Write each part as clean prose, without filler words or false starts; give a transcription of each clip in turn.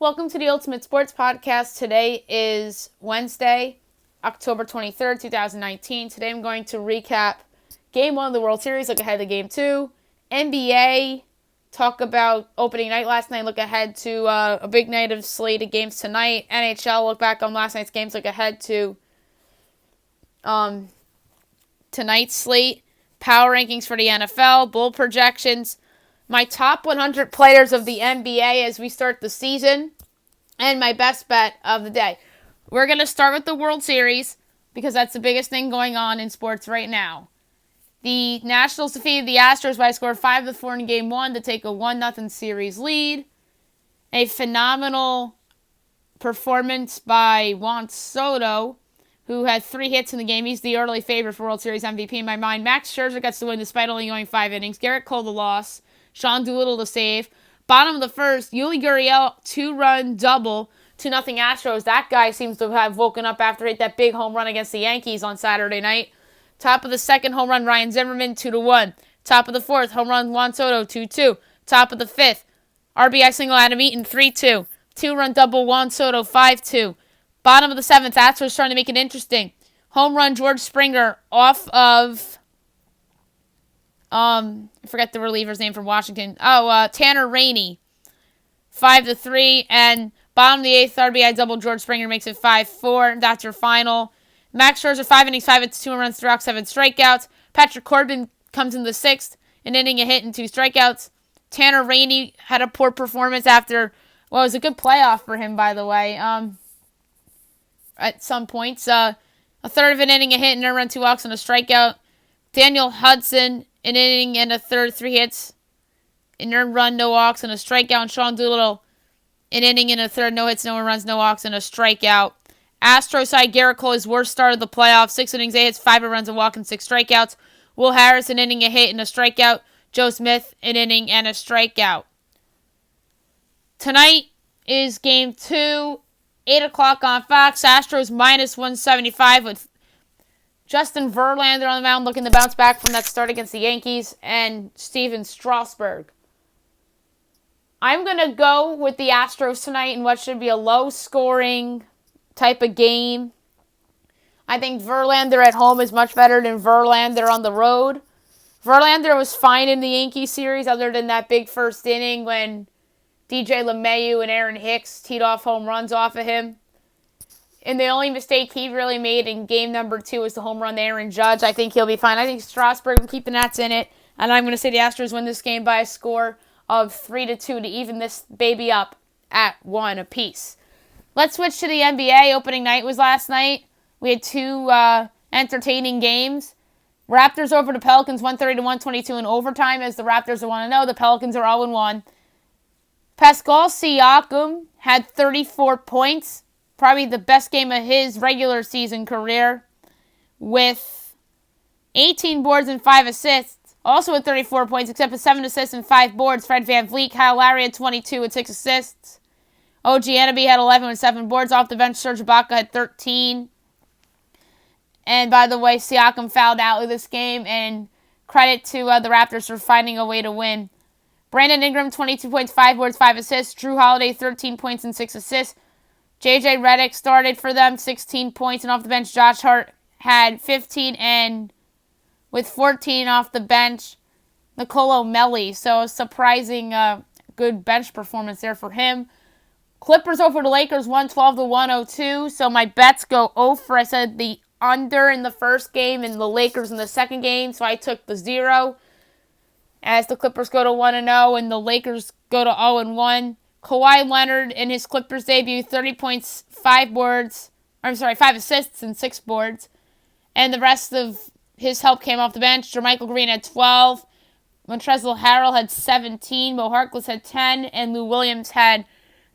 Welcome to the Ultimate Sports Podcast. Today is Wednesday, October 23rd, 2019. Today I'm going to recap Game 1 of the World Series, look ahead to Game 2, NBA, talk about opening night last night, look ahead to a big night of slated games tonight, NHL, look back on last night's games, look ahead to tonight's slate, power rankings for the NFL, bowl projections, my top 100 players of the NBA as we start the season, and my best bet of the day. We're going to start with the World Series because that's the biggest thing going on in sports right now. The Nationals defeated the Astros by a score of 5-4 in Game 1 to take a 1-0 series lead. A phenomenal performance by Juan Soto, who had 3 hits in the game. He's the early favorite for World Series MVP in my mind. Max Scherzer gets the win despite only going 5 innings. Garrett Cole the loss. Sean Doolittle to save. Bottom of the first, Yuli Gurriel 2-run double, 2-0 Astros. That guy seems to have woken up after he hit that big home run against the Yankees on Saturday night. Top of the second, home run Ryan Zimmerman 2-1. Top of the fourth, home run Juan Soto 2-2. Top of the fifth, RBI single Adam Eaton 3-2. 2-run double Juan Soto 5-2. Bottom of the seventh, Astros starting to make it interesting. Home run George Springer off of I forget the reliever's name from Washington. Tanner Rainey. 5-3. And bottom of the eighth, RBI double George Springer makes it 5-4. That's your final. Max Scherzer, 5 innings, 5 hits, 2 runs, 3 walks, 7 strikeouts. Patrick Corbin comes in the sixth, an inning, a hit, and 2 strikeouts. Tanner Rainey had a poor performance after, it was a good playoff for him, by the way, at some points. A third of an inning, a hit, and a run, 2 walks, and a strikeout. Daniel Hudson, an inning and a third, 3 hits, an earned run, no walks, and a strikeout. And Sean Doolittle, an inning and a third, no hits, no runs, no walks, and a strikeout. Astros side, Garrett Cole, his worst start of the playoffs. 6 innings, 8 hits, 5 runs, a walk, and 6 strikeouts. Will Harris, an inning, a hit, and a strikeout. Joe Smith, an inning and a strikeout. Tonight is Game 2, 8 o'clock on Fox. Astros minus 175 with Justin Verlander on the mound looking to bounce back from that start against the Yankees, and Steven Strasburg. I'm going to go with the Astros tonight in what should be a low-scoring type of game. I think Verlander at home is much better than Verlander on the road. Verlander was fine in the Yankees series other than that big first inning when DJ LeMahieu and Aaron Hicks teed off home runs off of him. And the only mistake he really made in game number 2 was the home run to Aaron Judge. I think he'll be fine. I think Strasburg will keep the Nats in it. And I'm going to say the Astros win this game by a score of 3-2 to even this baby up at 1 apiece. Let's switch to the NBA. Opening night was last night. We had 2 entertaining games. Raptors over the Pelicans, 130-122 in overtime, as the Raptors are 1-0. The Pelicans are 0-1. Pascal Siakam had 34 points. Probably the best game of his regular season career, with 18 boards and 5 assists. Also with 34 points, except with 7 assists and 5 boards. Fred VanVleet, Kyle Lowry had 22 with 6 assists. OG Anunoby had 11 with 7 boards. Off the bench, Serge Ibaka had 13. And by the way, Siakam fouled out of this game, and credit to the Raptors for finding a way to win. Brandon Ingram, 22 points, 5 boards, 5 assists. Drew Holiday, 13 points and 6 assists. J.J. Redick started for them, 16 points, and off the bench, Josh Hart had 15, and with 14 off the bench, Nicolo Melli. So a surprising good bench performance there for him. Clippers over the Lakers, 112-102. So my bets go over. I said the under in the first game and the Lakers in the second game, so I took the 0. As the Clippers go to 1-0 and the Lakers go to 0-1. Kawhi Leonard in his Clippers debut, 30 points, 5 assists and 6 boards. And the rest of his help came off the bench. Jermichael Green had 12. Montrezl Harrell had 17. Mo Harkless had 10. And Lou Williams had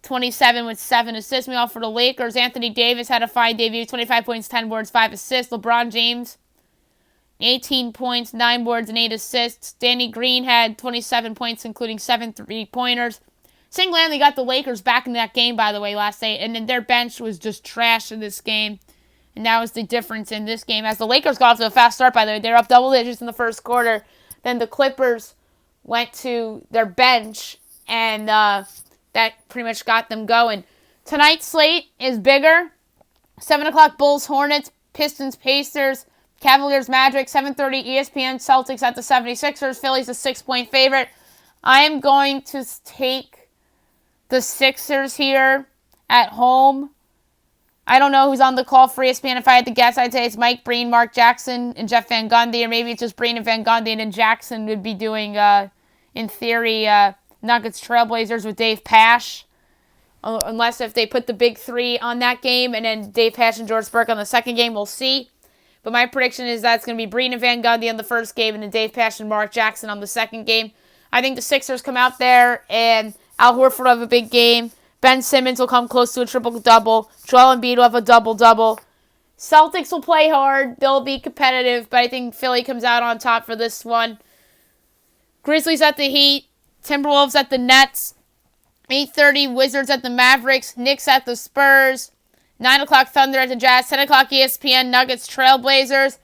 27 with 7 assists. Meanwhile, for the Lakers, Anthony Davis had a fine debut, 25 points, 10 boards, 5 assists. LeBron James, 18 points, 9 boards, and 8 assists. Danny Green had 27 points, including 7 3-pointers. Single-handedly got the Lakers back in that game, by the way, last night. And then their bench was just trash in this game. And that was the difference in this game. As the Lakers got off to a fast start, by the way. They were up double digits in the first quarter. Then the Clippers went to their bench. And that pretty much got them going. Tonight's slate is bigger. 7 o'clock Bulls, Hornets, Pistons, Pacers, Cavaliers, Magic. 7:30 ESPN, Celtics at the 76ers. Philly's a 6-point favorite. I am going to take the Sixers here at home. I don't know who's on the call for ESPN. If I had to guess, I'd say it's Mike Breen, Mark Jackson, and Jeff Van Gundy. Or maybe it's just Breen and Van Gundy, and then Jackson would be doing, in theory, Nuggets Trailblazers with Dave Pasch. Unless if they put the big three on that game, and then Dave Pasch and George Burke on the second game, we'll see. But my prediction is that it's going to be Breen and Van Gundy on the first game, and then Dave Pasch and Mark Jackson on the second game. I think the Sixers come out there, and Al Horford will have a big game. Ben Simmons will come close to a triple-double. Joel Embiid will have a double-double. Celtics will play hard. They'll be competitive, but I think Philly comes out on top for this one. Grizzlies at the Heat. Timberwolves at the Nets. 8:30 Wizards at the Mavericks. Knicks at the Spurs. 9 o'clock Thunder at the Jazz. 10 o'clock ESPN Nuggets Trailblazers.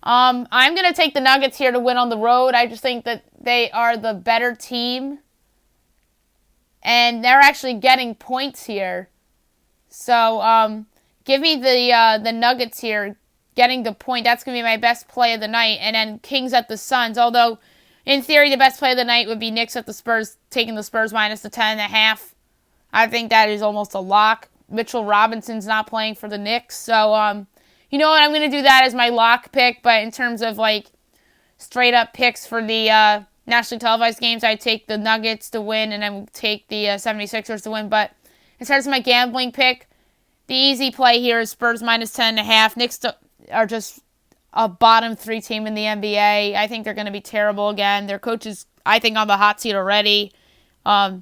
I'm going to take the Nuggets here to win on the road. I just think that they are the better team. And they're actually getting points here. So, give me the Nuggets here getting the point. That's going to be my best play of the night. And then Kings at the Suns. Although, in theory, the best play of the night would be Knicks at the Spurs, taking the Spurs minus the 10.5. I think that is almost a lock. Mitchell Robinson's not playing for the Knicks. So, you know what? I'm going to do that as my lock pick. But in terms of, like, straight-up picks for the nationally televised games, I take the Nuggets to win, and then take the 76ers to win. But as far as my gambling pick, the easy play here is Spurs minus 10.5. Knicks are just a bottom 3 team in the NBA. I think they're going to be terrible again. Their coach is, I think, on the hot seat already. They're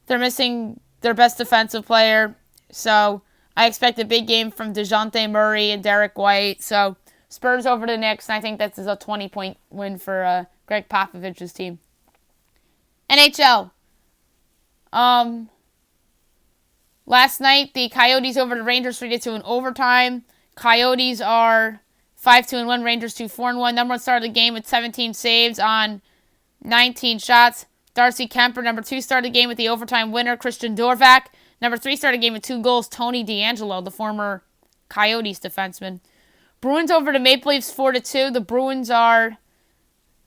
missing their best defensive player. So I expect a big game from DeJounte Murray and Derek White. So Spurs over the Knicks, and I think that's a 20-point win for Greg Popovich's team. NHL. Last night, the Coyotes over the Rangers 3-2 in overtime. Coyotes are 5-2-1. Rangers 2-4-1. Number 1 star of the game with 17 saves on 19 shots. Darcy Kemper, number 2 star of the game with the overtime winner. Christian Dorvac. Number 3 star of the game with 2 goals. Tony DeAngelo, the former Coyotes defenseman. Bruins over the Maple Leafs 4-2. The Bruins are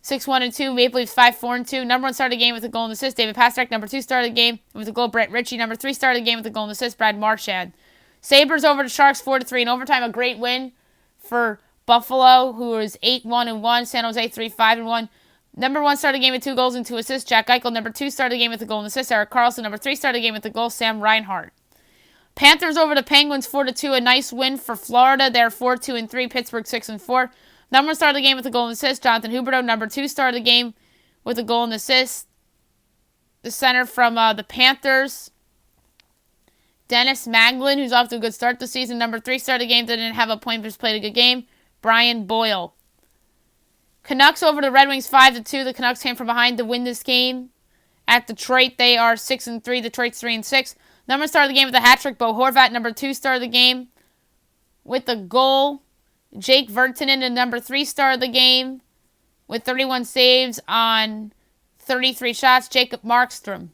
6-1-2. Maple Leafs 5-4-2. Number 1 star of the game with a goal and assist. David Pastrnak. Number 2 star of the game with a goal. Brett Ritchie. Number 3 star of the game with a goal and assist. Brad Marchand. Sabres over the Sharks 4-3 in overtime. A great win for Buffalo, who is 8-1-1. San Jose 3-5-1. Number 1 star of the game with 2 goals and 2 assists. Jack Eichel. Number 2 star of the game with a goal and assist. Erik Karlsson. Number 3 star of the game with a goal. Sam Reinhart. Panthers over the Penguins 4-2. A nice win for Florida. They're 4-2-3. Pittsburgh 6-4. Number 1 star of the game with a goal and assist, Jonathan Huberdeau. Number 2 star of the game with a goal and assist, the center from the Panthers, Dennis Maglin, who's off to a good start this season. Number 3 star of the game, didn't have a point, but just played a good game, Brian Boyle. Canucks over the Red Wings 5-2. The Canucks came from behind to win this game. At Detroit, they are 6-3. Detroit's 3-6. Number 1 star of the game with a hat trick, Bo Horvat. Number 2 star of the game with the goal, Jake Virtanen, the number 3 star of the game with 31 saves on 33 shots, Jacob Markstrom.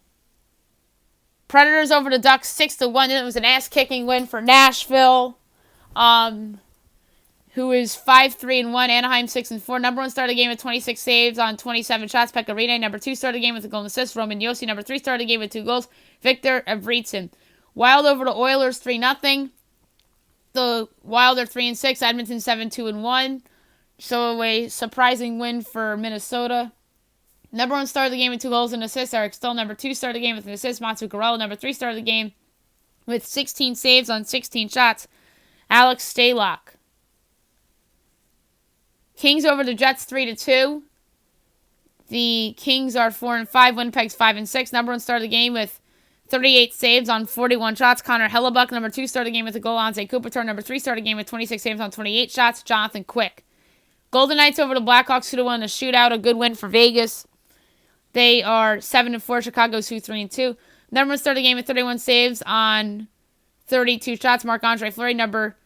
Predators over the Ducks 6-1. It was an ass-kicking win for Nashville, who is 5-3-1. Anaheim 6-4. Number 1 star of the game with 26 saves on 27 shots, Pekka Rinne. Number 2 star of the game with a goal and assist, Roman Josi. Number 3 star of the game with 2 goals, Victor Avritsin. Wild over the Oilers 3-0. The Wild are 3-6. Edmonton 7-2-1. So a surprising win for Minnesota. Number 1 star of the game with 2 goals and assists, Eric Staal. Number 2 star of the game with an assist, Mats Zuccarello. Number 3 star of the game with 16 saves on 16 shots, Alex Stalock. Kings over the Jets 3-2. The Kings are 4-5. Winnipeg's 5-6. Number 1 star of the game with 38 saves on 41 shots, Connor Hellebuck. Number 2 star of the game with a goal, Anze Kopitar. Number 3 star of the game with 26 saves on 28 shots, Jonathan Quick. Golden Knights over the Blackhawks 2-1 in a shootout. A good win for Vegas. They are 7-4. Chicago's 2-3-2. Number 1 star of the game with 31 saves on 32 shots, Marc-Andre Fleury. Number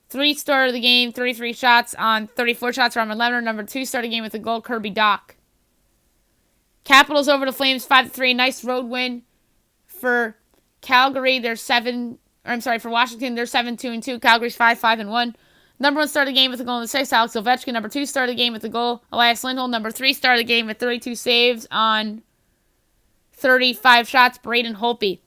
3 star of the game, 33 shots on 34 shots, Robin Lehner. Number 2 star of the game with a goal, Kirby Doc. Capitals over the Flames 5-3. Nice road win For Calgary, for Washington, they're 7-2-2. Calgary's 5-5-1. Number 1 started the game with a goal in the 6th, Alex Ovechkin. Number 2 started the game with a goal, Elias Lindholm. Number 3 started the game with 32 saves on 35 shots, Braden Holtby.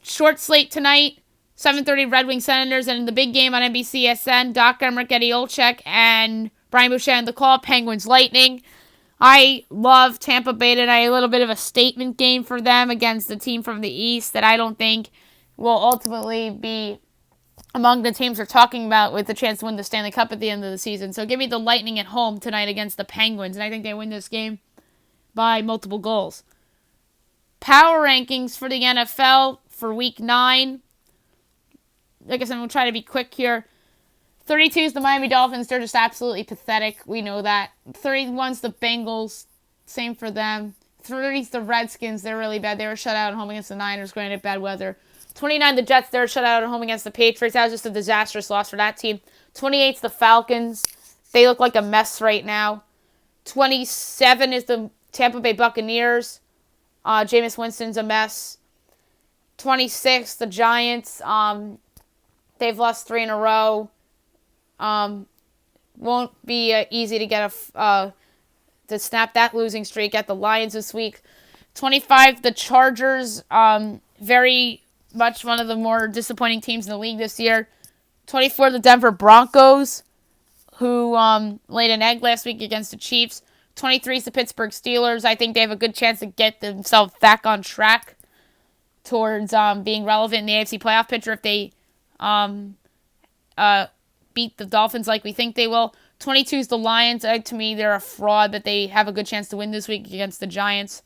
Short slate tonight, 7:30 Red Wings Senators, and in the big game on NBCSN, Doc Emrick, Eddie Olczyk, and Brian Boucher on the call, Penguins Lightning. I love Tampa Bay tonight, a little bit of a statement game for them against the team from the East that I don't think will ultimately be among the teams we're talking about with the chance to win the Stanley Cup at the end of the season. So give me the Lightning at home tonight against the Penguins, and I think they win this game by multiple goals. Power rankings for the NFL for Week 9. Like I said, we'll try to be quick here. 32 is the Miami Dolphins. They're just absolutely pathetic. We know that. 31's the Bengals. Same for them. 30's the Redskins. They're really bad. They were shut out at home against the Niners. Granted, bad weather. 29, the Jets. They're shut out at home against the Patriots. That was just a disastrous loss for that team. 28's the Falcons. They look like a mess right now. 27 is the Tampa Bay Buccaneers. Jameis Winston's a mess. 26, the Giants. They've lost 3 in a row. Won't be easy to get to snap that losing streak at the Lions this week. 25, the Chargers. Very much one of the more disappointing teams in the league this year. 24, the Denver Broncos, who laid an egg last week against the Chiefs. 23 is the Pittsburgh Steelers. I think they have a good chance to get themselves back on track towards being relevant in the AFC playoff picture if they beat the Dolphins like we think they will. 22 is the Lions. To me, they're a fraud, but they have a good chance to win this week against the Giants.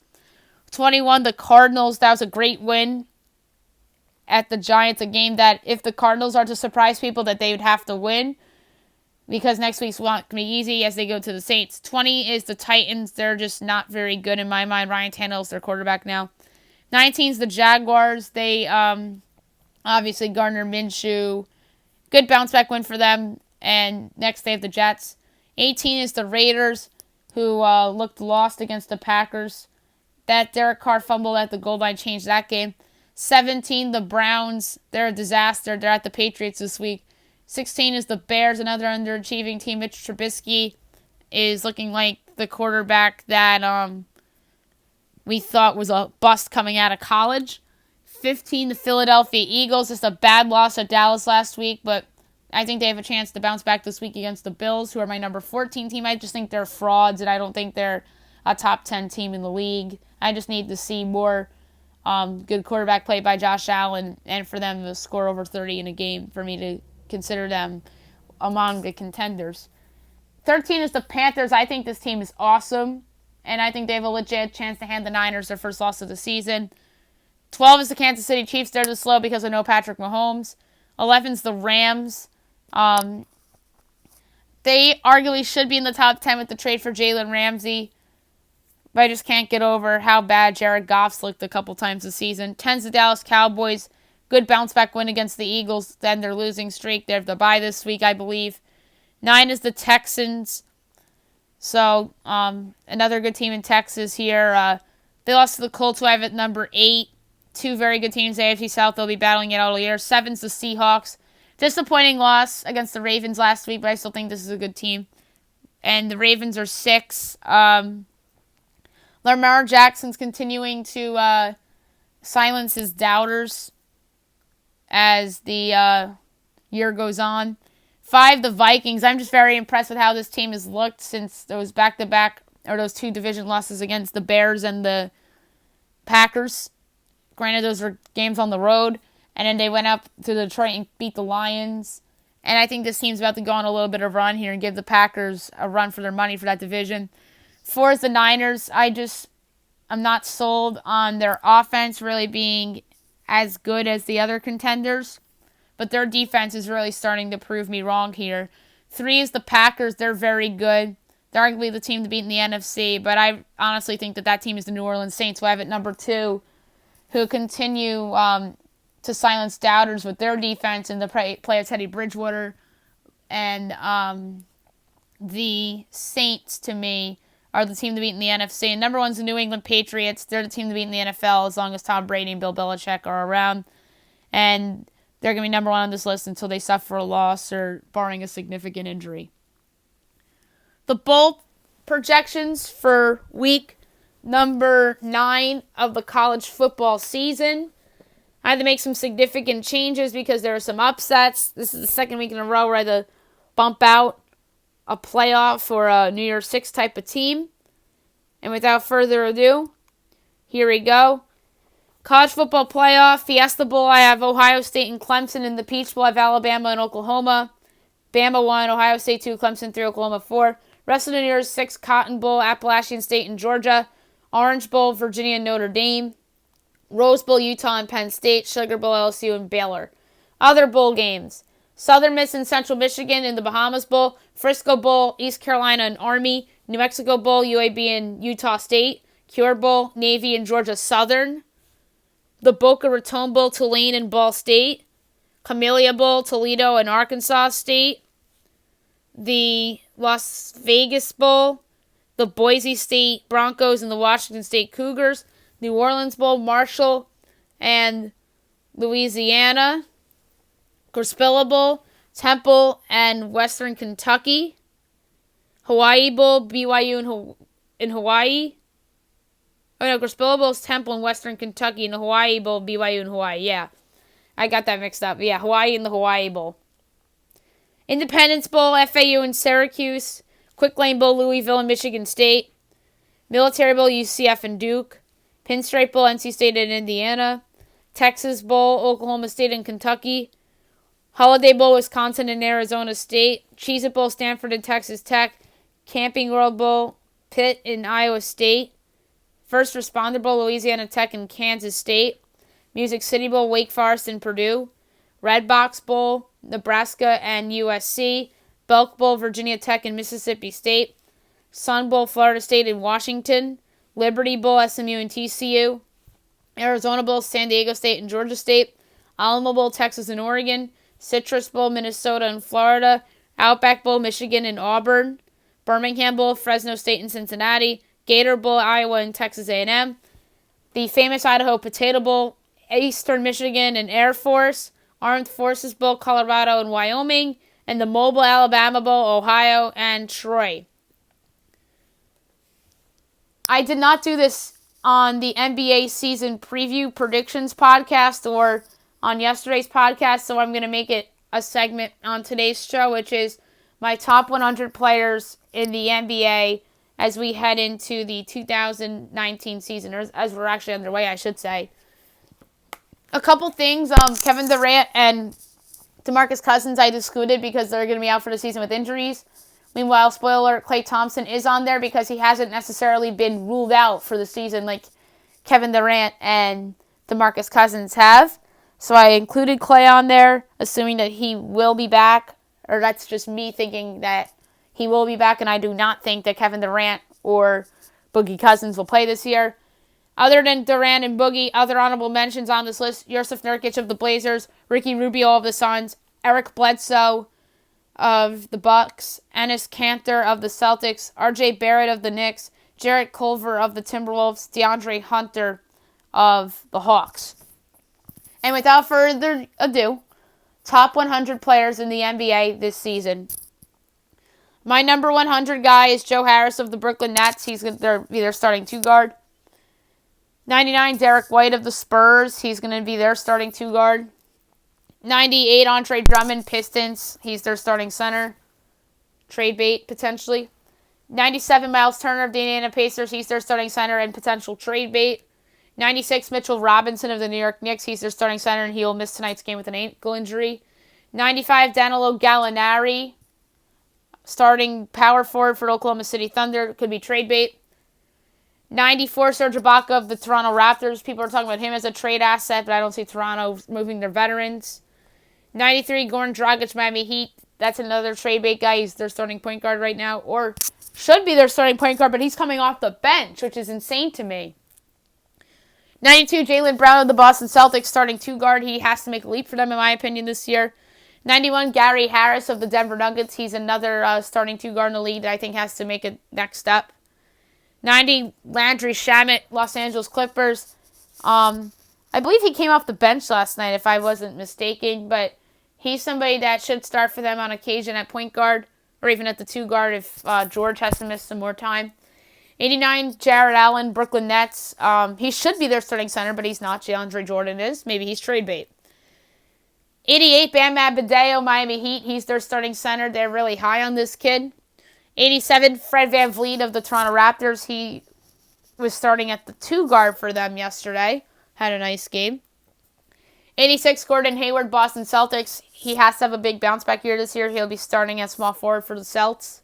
21, the Cardinals. That was a great win at the Giants, a game that if the Cardinals are to surprise people that they would have to win, because next week's not going to be easy as they go to the Saints. 20 is the Titans. They're just not very good in my mind. Ryan Tannehill's their quarterback now. 19 is the Jaguars. They obviously Gardner Minshew. Good bounce-back win for them. And next they have the Jets. 18 is the Raiders, who looked lost against the Packers. That Derek Carr fumble at the goal line changed that game. 17, the Browns. They're a disaster. They're at the Patriots this week. 16 is the Bears, another underachieving team. Mitch Trubisky is looking like the quarterback that we thought was a bust coming out of college. 15, the Philadelphia Eagles. Just a bad loss at Dallas last week, but I think they have a chance to bounce back this week against the Bills, who are my number 14 team. I just think they're frauds, and I don't think they're a top 10 team in the league. I just need to see more good quarterback play by Josh Allen and for them to score over 30 in a game for me to consider them among the contenders. 13 is the Panthers. I think this team is awesome, and I think they have a legit chance to hand the Niners their first loss of the season. 12 is the Kansas City Chiefs. They're just slow because of no Patrick Mahomes. 11 is the Rams. They arguably should be in the top 10 with the trade for Jalen Ramsey, but I just can't get over how bad Jared Goff's looked a couple times this season. 10 is the Dallas Cowboys. Good bounce-back win against the Eagles. Then their losing streak. They have the bye this week, I believe. 9 is the Texans. So, another good team in Texas here. They lost to the Colts, who I have at number 8. 2 very good teams, AFC South. They'll be battling it all year. 7's the Seahawks. Disappointing loss against the Ravens last week, but I still think this is a good team. And the Ravens are 6. Lamar Jackson's continuing to silence his doubters as the year goes on. 5, the Vikings. I'm just very impressed with how this team has looked since those back-to-back, or those 2 division losses against the Bears and the Packers. Granted, those were games on the road. And then they went up to Detroit and beat the Lions. And I think this team's about to go on a little bit of a run here and give the Packers a run for their money for that division. 4 is the Niners. I'm not sold on their offense really being as good as the other contenders. But their defense is really starting to prove me wrong here. 3 is the Packers. They're very good. They're arguably the team to beat in the NFC. But I honestly think that team is the New Orleans Saints, who I have at number 2, who continue to silence doubters with their defense and the play of Teddy Bridgewater. And the Saints, to me, are the team to beat in the NFC. And number 1's the New England Patriots. They're the team to beat in the NFL as long as Tom Brady and Bill Belichick are around. And they're going to be number 1 on this list until they suffer a loss or barring a significant injury. The bowl projections for week number 9 of the college football season. I had to make some significant changes because there are some upsets. This is the second week in a row where I had to bump out a playoff or a New Year's Six type of team. And without further ado, here we go. College football playoff, Fiesta Bowl, I have Ohio State and Clemson. In the Peach Bowl, I have Alabama and Oklahoma. Bama 1, Ohio State 2, Clemson 3, Oklahoma 4. Rest of the New Year's 6, Cotton Bowl, Appalachian State and Georgia. Orange Bowl, Virginia and Notre Dame. Rose Bowl, Utah and Penn State. Sugar Bowl, LSU and Baylor. Other bowl games. Southern Miss and Central Michigan in the Bahamas Bowl. Frisco Bowl, East Carolina and Army. New Mexico Bowl, UAB and Utah State. Cure Bowl, Navy and Georgia Southern. The Boca Raton Bowl, Tulane and Ball State. Camellia Bowl, Toledo and Arkansas State. The Las Vegas Bowl, the Boise State Broncos and the Washington State Cougars. New Orleans Bowl, Marshall and Louisiana. Grispilla Bowl, Temple and Western Kentucky. Hawaii Bowl, BYU in Hawaii. Oh no, Grispilla Bowl is Temple and Western Kentucky, and the Hawaii Bowl, BYU in Hawaii. Yeah, I got that mixed up. Yeah, Hawaii and the Hawaii Bowl. Independence Bowl, FAU and Syracuse. Quick Lane Bowl, Louisville and Michigan State. Military Bowl, UCF and Duke. Pinstripe Bowl, NC State and Indiana. Texas Bowl, Oklahoma State and Kentucky. Holiday Bowl, Wisconsin and Arizona State. Cheez-It Bowl, Stanford and Texas Tech. Camping World Bowl, Pitt and Iowa State. First Responder Bowl, Louisiana Tech and Kansas State. Music City Bowl, Wake Forest and Purdue. Red Box Bowl, Nebraska and USC. Belk Bowl, Virginia Tech and Mississippi State. Sun Bowl, Florida State and Washington. Liberty Bowl, SMU and TCU. Arizona Bowl, San Diego State and Georgia State. Alamo Bowl, Texas and Oregon. Citrus Bowl, Minnesota and Florida. Outback Bowl, Michigan and Auburn. Birmingham Bowl, Fresno State and Cincinnati. Gator Bowl, Iowa and Texas A&M. The famous Idaho Potato Bowl, Eastern Michigan and Air Force. Armed Forces Bowl, Colorado and Wyoming. And the Mobile Alabama Bowl, Ohio and Troy. I did not do this on the NBA season preview predictions podcast or on yesterday's podcast, so I'm going to make it a segment on today's show, which is my top 100 players in the NBA as we head into the 2019 season, or as we're actually underway, I should say. A couple things, Kevin Durant and DeMarcus Cousins I excluded because they're going to be out for the season with injuries. Meanwhile, spoiler alert, Klay Thompson is on there because he hasn't necessarily been ruled out for the season like Kevin Durant and DeMarcus Cousins have. So I included Klay on there, assuming that he will be back. Or that's just me thinking that he will be back, and I do not think that Kevin Durant or Boogie Cousins will play this year. Other than Durant and Boogie, other honorable mentions on this list: Jusuf Nurkic of the Blazers, Ricky Rubio of the Suns, Eric Bledsoe of the Bucks, Enes Kanter of the Celtics, R.J. Barrett of the Knicks, Jarrett Culver of the Timberwolves, DeAndre Hunter of the Hawks. And without further ado, top 100 players in the NBA this season. My number 100 guy is Joe Harris of the Brooklyn Nets. He's going to be their starting two-guard. 99, Derek White of the Spurs. He's going to be their starting two-guard. 98, Andre Drummond, Pistons. He's their starting center. Trade bait, potentially. 97, Miles Turner of the Indiana Pacers. He's their starting center and potential trade bait. 96, Mitchell Robinson of the New York Knicks. He's their starting center, and he will miss tonight's game with an ankle injury. 95, Danilo Gallinari, starting power forward for Oklahoma City Thunder. Could be trade bait. 94, Serge Ibaka of the Toronto Raptors. People are talking about him as a trade asset, but I don't see Toronto moving their veterans. 93, Goran Dragic, Miami Heat. That's another trade bait guy. He's their starting point guard right now, or should be their starting point guard, but he's coming off the bench, which is insane to me. 92, Jaylen Brown of the Boston Celtics, starting two-guard. He has to make a leap for them, in my opinion, this year. 91, Gary Harris of the Denver Nuggets. He's another starting two-guard in the league that I think has to make a next step. 90, Landry Shamet, Los Angeles Clippers. I believe he came off the bench last night, if I wasn't mistaken, but he's somebody that should start for them on occasion at point guard, or even at the 2 guard if George has to miss some more time. 89, Jared Allen, Brooklyn Nets. He should be their starting center, but he's not. DeAndre Jordan is. Maybe he's trade bait. 88, Bam Adebayo, Miami Heat. He's their starting center. They're really high on this kid. 87, Fred VanVleet of the Toronto Raptors. He was starting at the 2 guard for them yesterday. Had a nice game. 86, Gordon Hayward, Boston Celtics. He has to have a big bounce back year this year. He'll be starting at small forward for the Celts.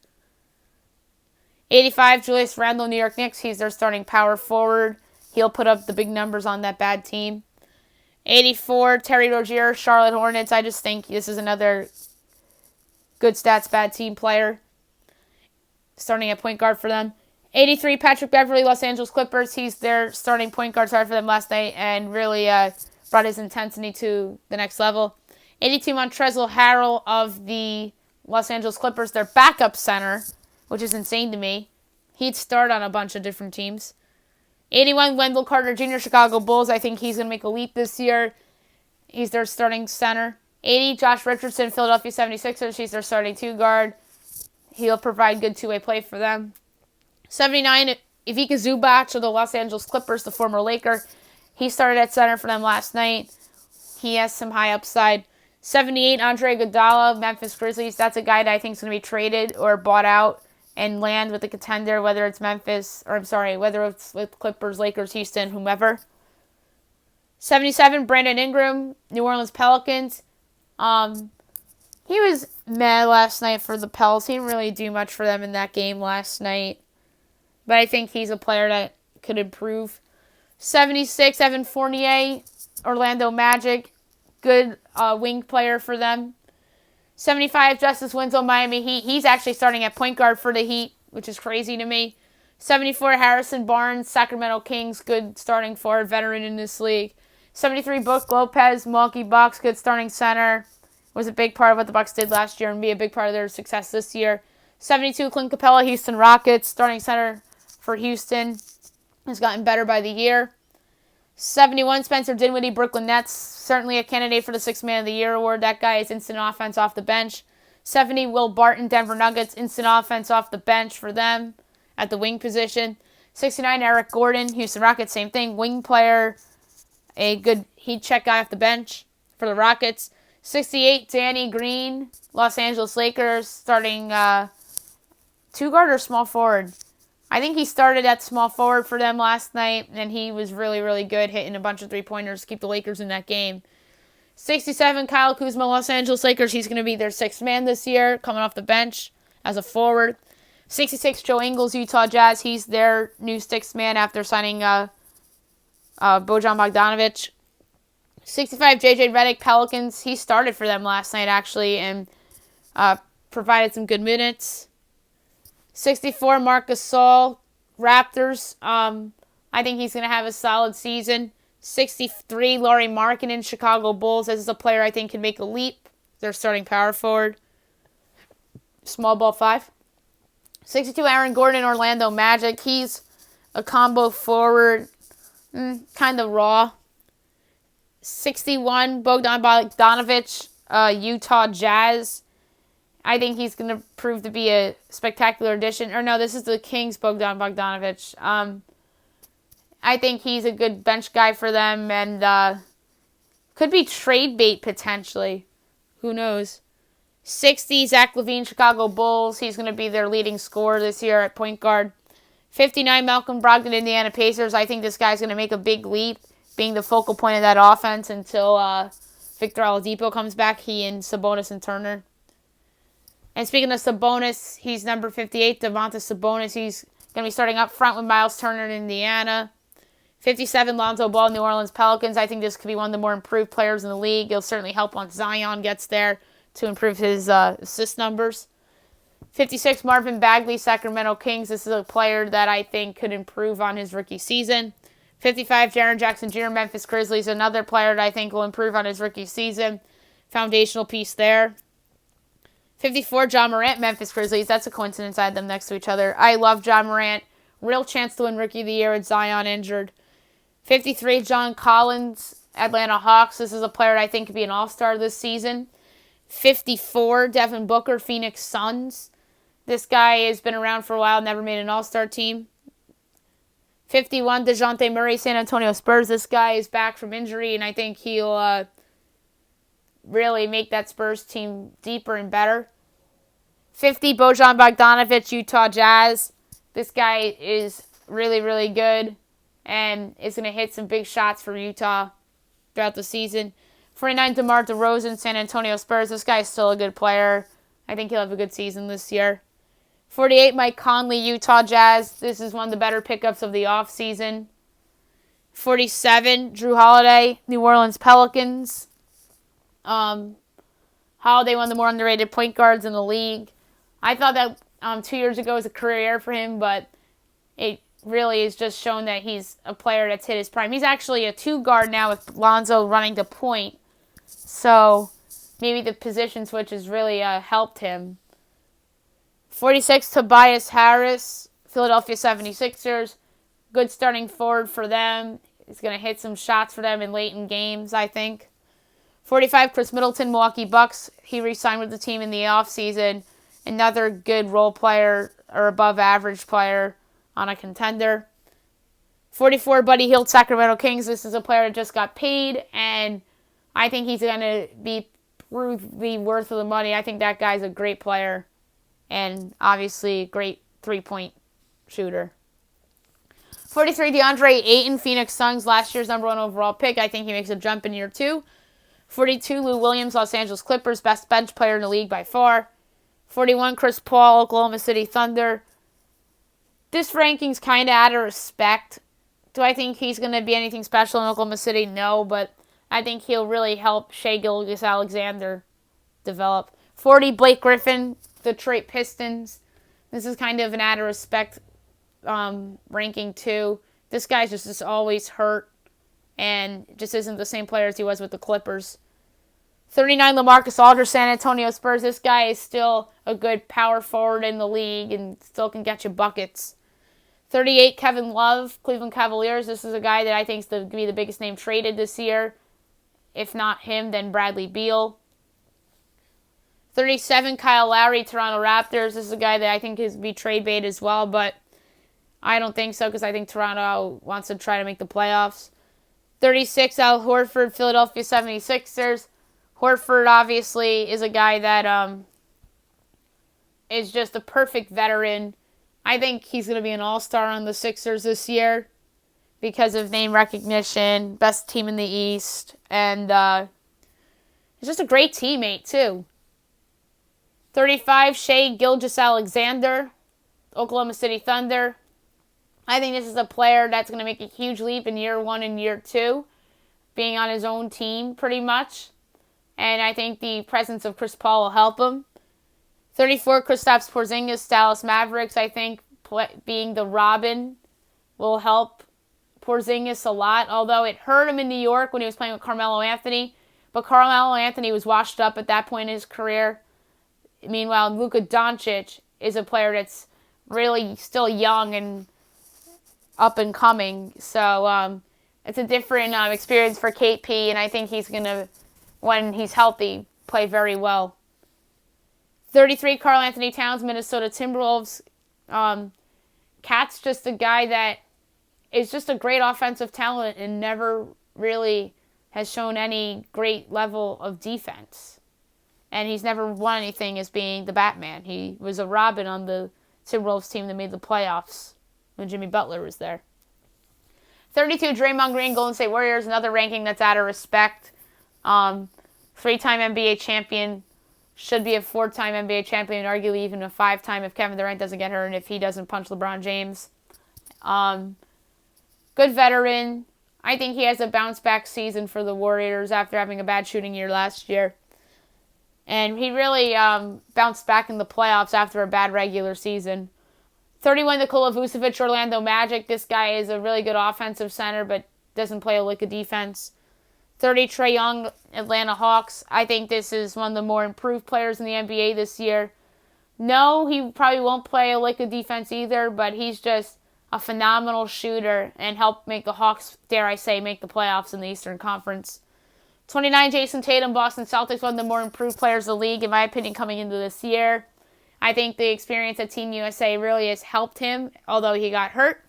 85, Julius Randle, New York Knicks. He's their starting power forward. He'll put up the big numbers on that bad team. 84, Terry Rozier, Charlotte Hornets. I just think this is another good stats, bad team player. Starting at point guard for them. 83, Patrick Beverley, Los Angeles Clippers. He's their starting point guard, started for them last night and really brought his intensity to the next level. 82, Montrezl Harrell of the Los Angeles Clippers, their backup center, which is insane to me. He'd start on a bunch of different teams. 81, Wendell Carter Jr., Chicago Bulls. I think he's going to make a leap this year. He's their starting center. 80, Josh Richardson, Philadelphia 76ers. He's their starting 2 guard. He'll provide good two-way play for them. 79, Ivica Zubac of the Los Angeles Clippers, the former Laker. He started at center for them last night. He has some high upside. 78, Andre Iguodala, Memphis Grizzlies. That's a guy that I think is going to be traded or bought out and land with a contender, whether it's whether it's with Clippers, Lakers, Houston, whomever. 77, Brandon Ingram, New Orleans Pelicans. He was mad last night for the Pels. He didn't really do much for them in that game last night. But I think he's a player that could improve. 76, Evan Fournier, Orlando Magic. Good wing player for them. 75, Justice Winslow, Miami Heat. He's actually starting at point guard for the Heat, which is crazy to me. 74, Harrison Barnes, Sacramento Kings. Good starting forward, veteran in this league. 73, Brook Lopez, Milwaukee Bucks. Good starting center. Was a big part of what the Bucks did last year and be a big part of their success this year. 72, Clint Capella, Houston Rockets. Starting center for Houston. Has gotten better by the year. 71, Spencer Dinwiddie, Brooklyn Nets. Certainly a candidate for the 6th Man of the Year award. That guy is instant offense off the bench. 70, Will Barton, Denver Nuggets. Instant offense off the bench for them at the wing position. 69, Eric Gordon, Houston Rockets. Same thing. Wing player. A good heat check guy off the bench for the Rockets. 68, Danny Green, Los Angeles Lakers. Starting 2 guard or small forward. I think he started at small forward for them last night, and he was really, really good, hitting a bunch of 3-pointers to keep the Lakers in that game. 67, Kyle Kuzma, Los Angeles Lakers. He's going to be their 6th man this year, coming off the bench as a forward. 66, Joe Ingles, Utah Jazz. He's their new 6th man after signing Bojan Bogdanovic. 65, JJ Redick, Pelicans. He started for them last night, actually, and provided some good minutes. 64, Marc Gasol, Raptors. I think he's going to have a solid season. 63, Lauri Markkanen, Chicago Bulls. This is a player I think can make a leap. They're starting power forward. Small ball 5. 62, Aaron Gordon, Orlando Magic. He's a combo forward. Kind of raw. 61, Bogdan Bogdanovic, Utah Jazz. I think he's going to prove to be a spectacular addition. Or no, this is the Kings, Bogdan Bogdanovic. I think he's a good bench guy for them and could be trade bait potentially. Who knows? 60, Zach LaVine, Chicago Bulls. He's going to be their leading scorer this year at point guard. 59, Malcolm Brogdon, Indiana Pacers. I think this guy's going to make a big leap, being the focal point of that offense until Victor Oladipo comes back. He and Sabonis and Turner. And speaking of Sabonis, he's number 58, Domantas Sabonis. He's going to be starting up front with Miles Turner in Indiana. 57, Lonzo Ball, New Orleans Pelicans. I think this could be one of the more improved players in the league. It'll certainly help once Zion gets there to improve his assist numbers. 56, Marvin Bagley, Sacramento Kings. This is a player that I think could improve on his rookie season. 55, Jaren Jackson Jr., Memphis Grizzlies. Another player that I think will improve on his rookie season. Foundational piece there. 54, John Morant, Memphis Grizzlies. That's a coincidence I had them next to each other. I love John Morant. Real chance to win Rookie of the Year with Zion injured. 53, John Collins, Atlanta Hawks. This is a player I think could be an all-star this season. 54, Devin Booker, Phoenix Suns. This guy has been around for a while, never made an all-star team. 51, DeJounte Murray, San Antonio Spurs. This guy is back from injury, and I think he'll really make that Spurs team deeper and better. 50, Bojan Bogdanovic, Utah Jazz. This guy is really, really good and is going to hit some big shots for Utah throughout the season. 49, DeMar DeRozan, San Antonio Spurs. This guy is still a good player. I think he'll have a good season this year. 48, Mike Conley, Utah Jazz. This is one of the better pickups of the offseason. 47, Drew Holiday, New Orleans Pelicans. Holiday, one of the more underrated point guards in the league. I thought that 2 years ago was a career year for him, but it really is just shown that he's a player that's hit his prime. He's actually a 2 guard now with Lonzo running to point. So maybe the position switch has really helped him. 46, Tobias Harris, Philadelphia 76ers. Good starting forward for them. He's going to hit some shots for them in late in games, I think. 45, Chris Middleton, Milwaukee Bucks. He re-signed with the team in the offseason. Another good role player or above average player on a contender. 44, Buddy Hield, Sacramento Kings. This is a player that just got paid, and I think he's going to prove the worth of the money. I think that guy's a great player and obviously a great three-point shooter. 43, DeAndre Ayton, Phoenix Suns, last year's number 1 overall pick. I think he makes a jump in year 2. 42, Lou Williams, Los Angeles Clippers, best bench player in the league by far. 41, Chris Paul, Oklahoma City Thunder. This ranking's kind of out of respect. Do I think he's going to be anything special in Oklahoma City? No, but I think he'll really help Shai Gilgeous-Alexander develop. 40, Blake Griffin, Detroit Pistons. This is kind of an out of respect ranking too. This guy's just always hurt and just isn't the same player as he was with the Clippers. 39, LaMarcus Aldridge, San Antonio Spurs. This guy is still a good power forward in the league and still can get you buckets. 38, Kevin Love, Cleveland Cavaliers. This is a guy that I think is going to be the biggest name traded this year. If not him, then Bradley Beal. 37, Kyle Lowry, Toronto Raptors. This is a guy that I think is be trade bait as well, but I don't think so because I think Toronto wants to try to make the playoffs. 36, Al Horford, Philadelphia 76ers. Horford obviously is a guy that is just a perfect veteran. I think he's going to be an all-star on the Sixers this year because of name recognition, best team in the East, and he's just a great teammate too. 35, Shai Gilgeous-Alexander, Oklahoma City Thunder. I think this is a player that's going to make a huge leap in year 1 and year 2, being on his own team pretty much. And I think the presence of Chris Paul will help him. 34, Kristaps Porzingis, Dallas Mavericks. I think being the Robin will help Porzingis a lot, although it hurt him in New York when he was playing with Carmelo Anthony. But Carmelo Anthony was washed up at that point in his career. Meanwhile, Luka Doncic is a player that's really still young and up and coming. So it's a different experience for KP, and I think he's going to, when he's healthy, play very well. 33, Karl Anthony Towns, Minnesota Timberwolves. Cat's just a guy that is just a great offensive talent and never really has shown any great level of defense. And he's never won anything as being the Batman. He was a Robin on the Timberwolves team that made the playoffs when Jimmy Butler was there. 32, Draymond Green, Golden State Warriors, another ranking that's out of respect. 3-time NBA champion, should be a 4-time NBA champion, arguably even a 5-time if Kevin Durant doesn't get hurt and if he doesn't punch LeBron James. Good veteran. I think he has a bounce-back season for the Warriors after having a bad shooting year last year. And he really bounced back in the playoffs after a bad regular season. 31, Nikola Vucevic, Orlando Magic. This guy is a really good offensive center, but doesn't play a lick of defense. 30, Trae Young, Atlanta Hawks. I think this is one of the more improved players in the NBA this year. No, he probably won't play a lick of defense either, but he's just a phenomenal shooter and help make the Hawks, dare I say, make the playoffs in the Eastern Conference. 29, Jason Tatum, Boston Celtics, one of the more improved players of the league, in my opinion, coming into this year. I think the experience at Team USA really has helped him, although he got hurt.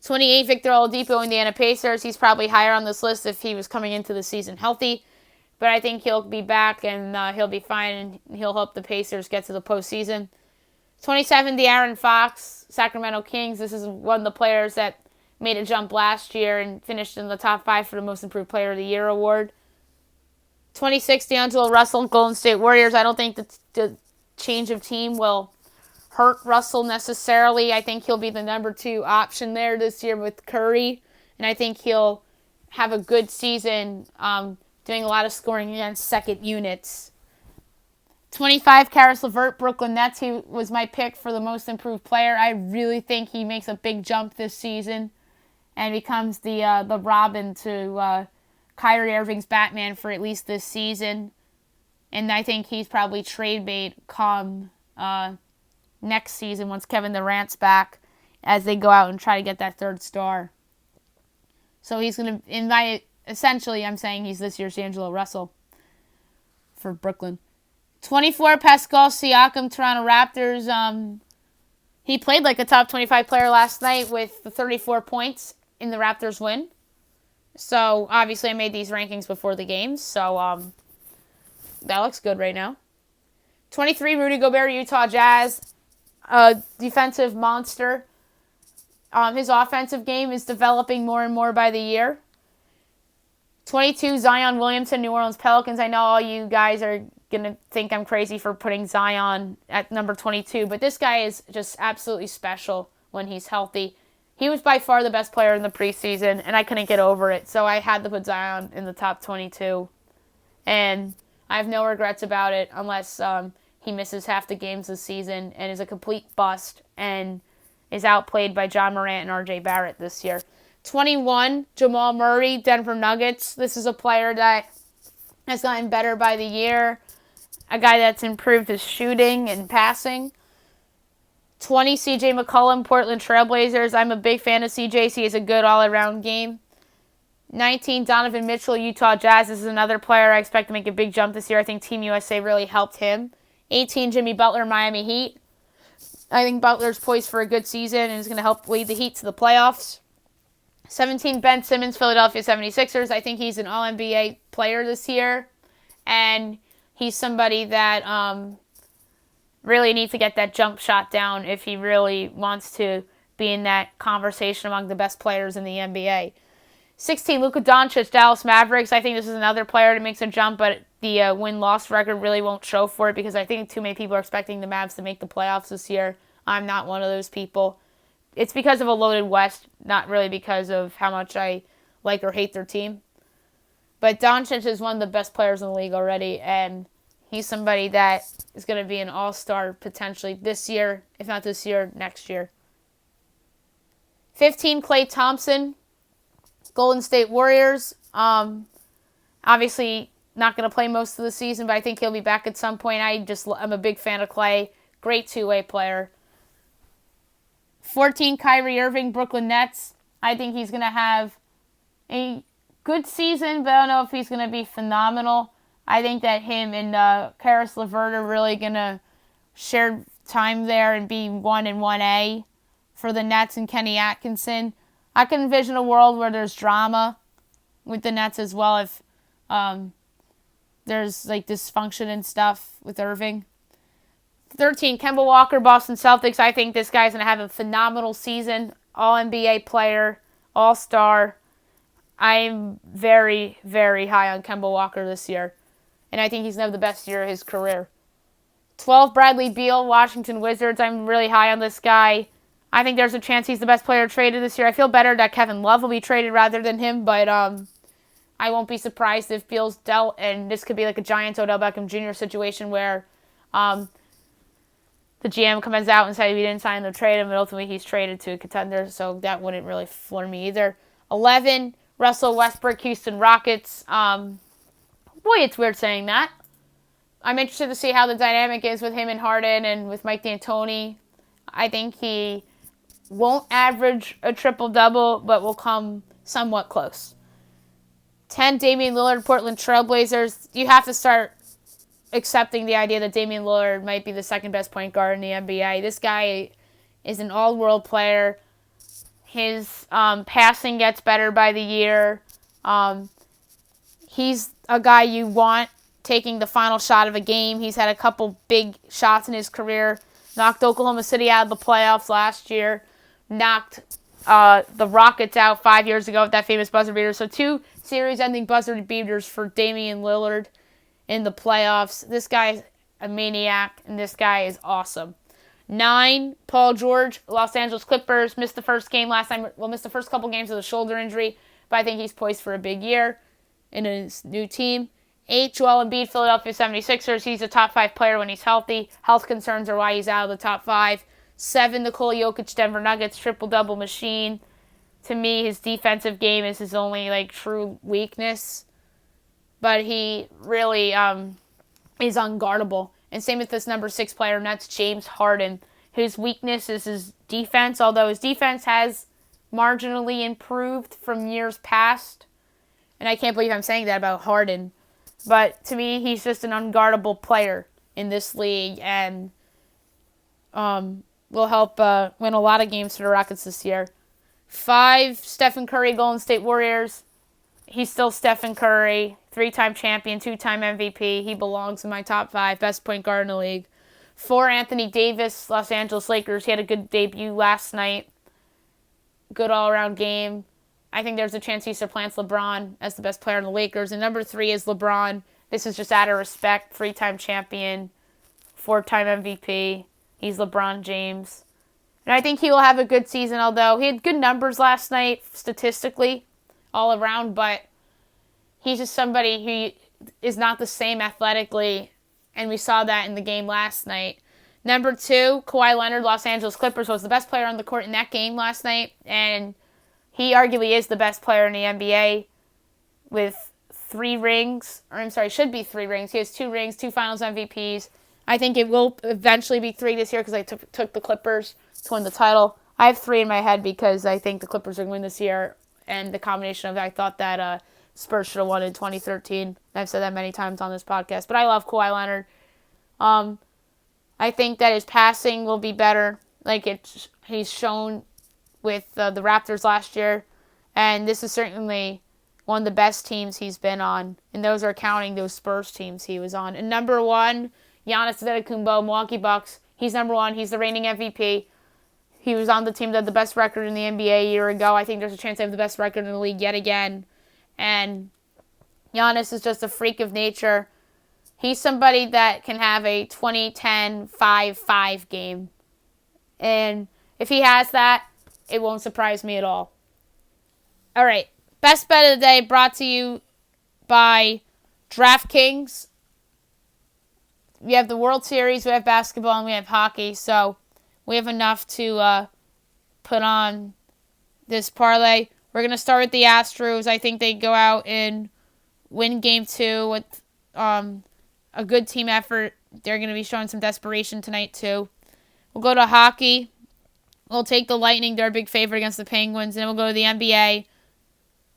28, Victor Oladipo, Indiana Pacers. He's probably higher on this list if he was coming into the season healthy. But I think he'll be back and he'll be fine, and he'll help the Pacers get to the postseason. 27, De'Aaron Fox, Sacramento Kings. This is one of the players that made a jump last year and finished in the top 5 for the Most Improved Player of the Year award. 26, D'Angelo Russell, Golden State Warriors. I don't think the change of team will hurt Russell necessarily. I think he'll be the number 2 option there this year with Curry, and I think he'll have a good season doing a lot of scoring against second units. 25, Karis LeVert, Brooklyn Nets. He was my pick for the Most Improved Player. I really think he makes a big jump this season and becomes the Robin to Kyrie Irving's Batman for at least this season. And I think he's probably trade bait come next season once Kevin Durant's back, as they go out and try to get that 3rd star. So he's going to, essentially, I'm saying he's this year's D'Angelo Russell for Brooklyn. 24, Pascal Siakam, Toronto Raptors. He played like a top 25 player last night with the 34 points in the Raptors win. So, obviously, I made these rankings before the games. So, that looks good right now. 23, Rudy Gobert, Utah Jazz. Defensive monster. His offensive game is developing more and more by the year. 22, Zion Williamson, New Orleans Pelicans. I know all you guys are going to think I'm crazy for putting Zion at number 22, but this guy is just absolutely special when he's healthy. He was by far the best player in the preseason, and I couldn't get over it, so I had to put Zion in the top 22. And I have no regrets about it unless he misses half the games this season and is a complete bust and is outplayed by John Morant and RJ Barrett this year. 21, Jamal Murray, Denver Nuggets. This is a player that has gotten better by the year. A guy that's improved his shooting and passing. 20, CJ McCollum, Portland Trailblazers. I'm a big fan of CJ. He has a good all-around game. 19, Donovan Mitchell, Utah Jazz. This is another player I expect to make a big jump this year. I think Team USA really helped him. 18, Jimmy Butler, Miami Heat. I think Butler's poised for a good season and is going to help lead the Heat to the playoffs. 17, Ben Simmons, Philadelphia 76ers. I think he's an All-NBA player this year. And he's somebody that really needs to get that jump shot down if he really wants to be in that conversation among the best players in the NBA. 16, Luka Doncic, Dallas Mavericks. I think this is another player that makes a jump, but the win-loss record really won't show for it because I think too many people are expecting the Mavs to make the playoffs this year. I'm not one of those people. It's because of a loaded West, not really because of how much I like or hate their team. But Doncic is one of the best players in the league already, and he's somebody that is going to be an all-star potentially this year, if not this year, next year. 15, Klay Thompson, Golden State Warriors. Obviously not going to play most of the season, but I think he'll be back at some point. I'm a big fan of Klay. Great two-way player. 14, Kyrie Irving, Brooklyn Nets. I think he's going to have a good season, but I don't know if he's going to be phenomenal. I think that him and Karis LeVert are really going to share time there and be 1 and 1A for the Nets and Kenny Atkinson. I can envision a world where there's drama with the Nets as well if there's like dysfunction and stuff with Irving. 13, Kemba Walker, Boston Celtics. I think this guy's going to have a phenomenal season. All-NBA player, all-star. I'm very, very high on Kemba Walker this year. And I think he's going to have the best year of his career. 12, Bradley Beal, Washington Wizards. I'm really high on this guy. I think there's a chance he's the best player traded this year. I feel better that Kevin Love will be traded rather than him, but I won't be surprised if Beal's dealt, and this could be like a Giants Odell Beckham Jr. situation where the GM comes out and says we didn't sign him to trade him, and ultimately he's traded to a contender, so that wouldn't really floor me either. 11, Russell Westbrook, Houston Rockets. Boy, it's weird saying that. I'm interested to see how the dynamic is with him and Harden and with Mike D'Antoni. I think he Won't average a triple-double, but will come somewhat close. 10, Damian Lillard, Portland Trailblazers. You have to start accepting the idea that Damian Lillard might be the second best point guard in the NBA. This guy is an all-world player. His passing gets better by the year. He's a guy you want taking the final shot of a game. He's had a couple big shots in his career. Knocked Oklahoma City out of the playoffs last year. Knocked the Rockets out 5 years ago with that famous buzzer beater. So 2 series-ending buzzer beaters for Damian Lillard in the playoffs. This guy is a maniac, and this guy is awesome. 9, Paul George, Los Angeles Clippers. Missed the first game last time. Well, missed the first couple games with a shoulder injury, but I think he's poised for a big year in his new team. 8, Joel Embiid, Philadelphia 76ers. He's a top 5 player when he's healthy. Health concerns are why he's out of the top 5. 7, Nikola Jokic, Denver Nuggets, triple-double machine. To me, his defensive game is his only true weakness, but he really is unguardable. And same with this number 6 player, and that's James Harden. His weakness is his defense, although his defense has marginally improved from years past. And I can't believe I'm saying that about Harden. But to me, he's just an unguardable player in this league, and will help win a lot of games for the Rockets this year. 5, Stephen Curry, Golden State Warriors. He's still Stephen Curry, 3-time champion, 2-time MVP. He belongs in my top 5, best point guard in the league. 4, Anthony Davis, Los Angeles Lakers. He had a good debut last night. Good all-around game. I think there's a chance he supplants LeBron as the best player in the Lakers. And number 3 is LeBron. This is just out of respect. 3-time champion, 4-time MVP. He's LeBron James. And I think he will have a good season, although he had good numbers last night statistically all around, but he's just somebody who is not the same athletically, and we saw that in the game last night. Number 2, Kawhi Leonard, Los Angeles Clippers, was the best player on the court in that game last night, and he arguably is the best player in the NBA with 3 rings, should be 3 rings. He has 2 rings, 2 finals MVPs. I think it will eventually be 3 this year because I took the Clippers to win the title. I have 3 in my head because I think the Clippers are going to win this year, and the combination of that, I thought that Spurs should have won in 2013. I've said that many times on this podcast, but I love Kawhi Leonard. I think that his passing will be better, he's shown with the Raptors last year, and this is certainly one of the best teams he's been on, and those are counting those Spurs teams he was on. And number 1, Giannis Antetokounmpo, Milwaukee Bucks. He's number 1. He's the reigning MVP. He was on the team that had the best record in the NBA a year ago. I think there's a chance they have the best record in the league yet again. And Giannis is just a freak of nature. He's somebody that can have a 20-10-5-5 game. And if he has that, it won't surprise me at all. All right. Best bet of the day brought to you by DraftKings. We have the World Series, we have basketball, and we have hockey. So we have enough to put on this parlay. We're going to start with the Astros. I think they go out and win Game 2 with a good team effort. They're going to be showing some desperation tonight, too. We'll go to hockey. We'll take the Lightning. They're a big favorite against the Penguins. Then we'll go to the NBA.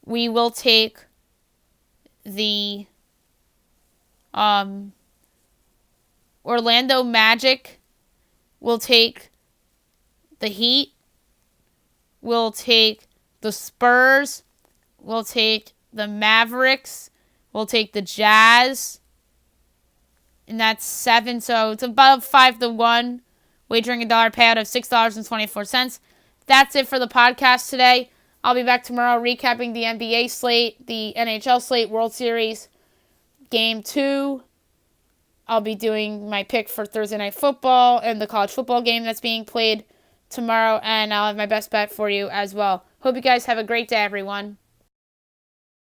We will take the Orlando Magic. We'll take the Heat. We'll take the Spurs. We'll take the Mavericks. We'll take the Jazz. And that's 7, so it's above 5-1. Wagering $1 payout of $6.24. That's it for the podcast today. I'll be back tomorrow recapping the NBA slate, the NHL slate, World Series, Game 2. I'll be doing my pick for Thursday Night Football and the college football game that's being played tomorrow, and I'll have my best bet for you as well. Hope you guys have a great day, everyone.